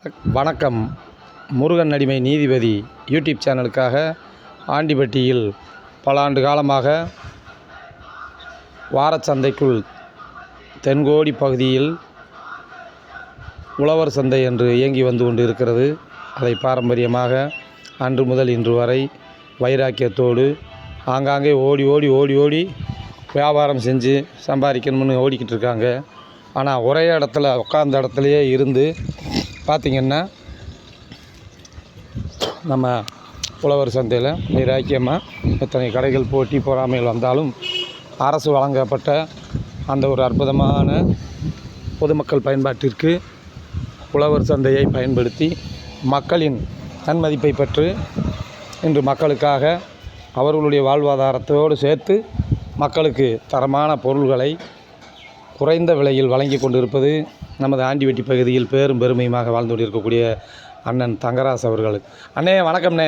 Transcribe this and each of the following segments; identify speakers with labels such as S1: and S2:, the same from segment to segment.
S1: வணக்கம். முருகன் அடிமை நீதிபதி யூடியூப் சேனலுக்காக ஆண்டிப்பட்டியில் பல ஆண்டு காலமாக வாரச்சந்தைக்குள் தென்கோடி பகுதியில் உழவர் சந்தை என்று இயங்கி வந்து கொண்டு இருக்கிறது. அதை பாரம்பரியமாக அன்று முதல் இன்று வரை வைராக்கியத்தோடு ஆங்காங்கே ஓடி ஓடி ஓடி ஓடி வியாபாரம் செஞ்சு சம்பாதிக்கணும்னு ஓடிக்கிட்டு இருக்காங்க. ஆனால் ஒரே இடத்துல உட்கார்ந்த இடத்துலையே இருந்து பார்த்திங்கன்னா நம்ம உழவர் சந்தையில் வைராக்கியமாக எத்தனை கடைகள் போட்டி பொறாமைகள் வந்தாலும் அரசு வழங்கப்பட்ட அந்த ஒரு அற்புதமான பொதுமக்கள் பயன்பாட்டிற்கு உழவர் சந்தையை பயன்படுத்தி மக்களின் நன்மதிப்பை பெற்று இன்று மக்களுக்காக அவர்களுடைய வாழ்வாதாரத்தோடு சேர்த்து மக்களுக்கு தரமான பொருள்களை குறைந்த விலையில் வழங்கி கொண்டிருப்பது நமது ஆண்டிப்பட்டி பகுதியில் பேரும் பெருமையுமாக வாழ்ந்து கொண்டிருக்கக்கூடிய அண்ணன் தங்கராஜ் அவர்கள். அண்ணே வணக்கம்ண்ணே,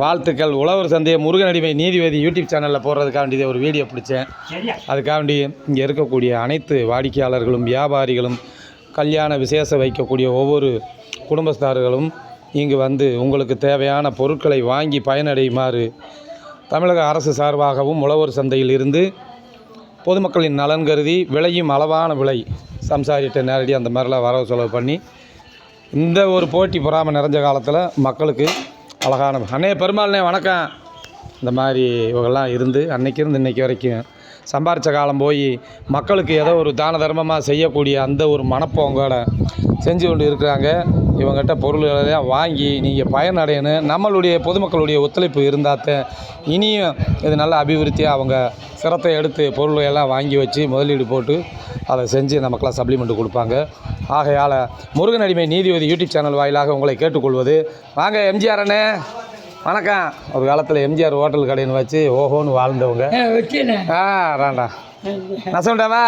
S1: வாழ்த்துக்கள். உழவர் சந்தையை முருகன் அடிமை நீதிபதி யூடியூப் சேனலில் போடுறதுக்காண்டி ஒரு வீடியோ பிடிச்சேன். அதுக்காண்டி இங்கே இருக்கக்கூடிய அனைத்து வாடிக்கையாளர்களும் வியாபாரிகளும் கல்யாண விசேஷ வைக்கக்கூடிய ஒவ்வொரு குடும்பஸ்தார்களும் இங்கு வந்து உங்களுக்கு தேவையான பொருட்களை வாங்கி பயனடையுமாறு தமிழக அரசு சார்பாகவும் உழவர் சந்தையில் இருந்து பொதுமக்களின் நலன் கருதி விலையும் அளவான விலை சம்சாரிட்ட நேரடி அந்த மாதிரிலாம் வரவு செலவு பண்ணி இந்த ஒரு போட்டி பொறாமல் நிறைஞ்ச காலத்தில் மக்களுக்கு அழகான அண்ணே பெருமாள்னே வணக்கம். இந்த மாதிரி இவங்கெல்லாம் இருந்து அன்னைக்கு இருந்து இன்றைக்கி வரைக்கும் சம்பாரித்த காலம் போய் மக்களுக்கு ஏதோ ஒரு தான தர்மமாக செய்யக்கூடிய அந்த ஒரு மனப்போங்கோட செஞ்சு கொண்டு இருக்கிறாங்க. இவங்ககிட்ட பொருள்களெல்லாம் வாங்கி நீங்கள் பயனடையணும். நம்மளுடைய பொதுமக்களுடைய ஒத்துழைப்பு இருந்தாத்த இனியும் இது நல்ல அபிவிருத்தியாக அவங்க சிரத்தை எடுத்து பொருள்களெல்லாம் வாங்கி வச்சு முதலீடு போட்டு அதை செஞ்சு நமக்கெல்லாம் சப்ளிமெண்ட் கொடுப்பாங்க. ஆகையால் முருகன் அடிமை நீதிபதி யூடியூப் சேனல் வாயிலாக உங்களை கேட்டுக்கொள்வது, வாங்க எம்ஜிஆர் அண்ணே வணக்கம். ஒரு காலத்தில் எம்ஜிஆர் ஹோட்டல் கடைன்னு வச்சு ஓஹோன்னு வாழ்ந்தவங்க. ராண்டா நான் சொல்லிட்டேவா?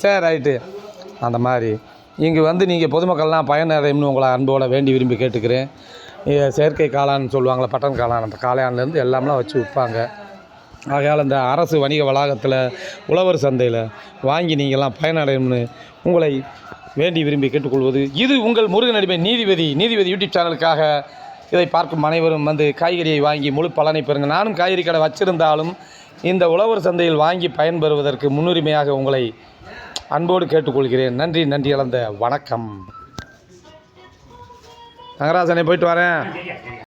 S1: சரி ரைட்டு. அந்த மாதிரி இங்கே வந்து நீங்கள் பொதுமக்கள்லாம் பயனடையணும்னு உங்களை அன்போடு வேண்டி விரும்பி கேட்டுக்கிறேன். செயற்கை காளான்னு சொல்லுவாங்களே, பட்டன் காளான், அந்த காளான்லேருந்து எல்லாம்லாம் வச்சு விற்பாங்க. ஆகையால் இந்த அரசு வணிக வளாகத்தில் உழவர் சந்தையில் வாங்கி நீங்கள்லாம் பயனடையணும்னு உங்களை வேண்டி விரும்பி கேட்டுக்கொள்வது இது உங்கள் முருகன் அடிமை நீதிபதி யூடியூப் சேனலுக்காக. இதை பார்க்கும் அனைவரும் வந்து காய்கறியை வாங்கி முழு பலனை பெறுங்க. நானும் காய்கறி கடை வச்சிருந்தாலும் இந்த உழவர் சந்தையில் வாங்கி பயன்பெறுவதற்கு முன்னுரிமையாக உங்களை அன்போடு கேட்டுக்கொள்கிறேன். நன்றி கலந்த வணக்கம். நகராசனை போயிட்டு வரேன்.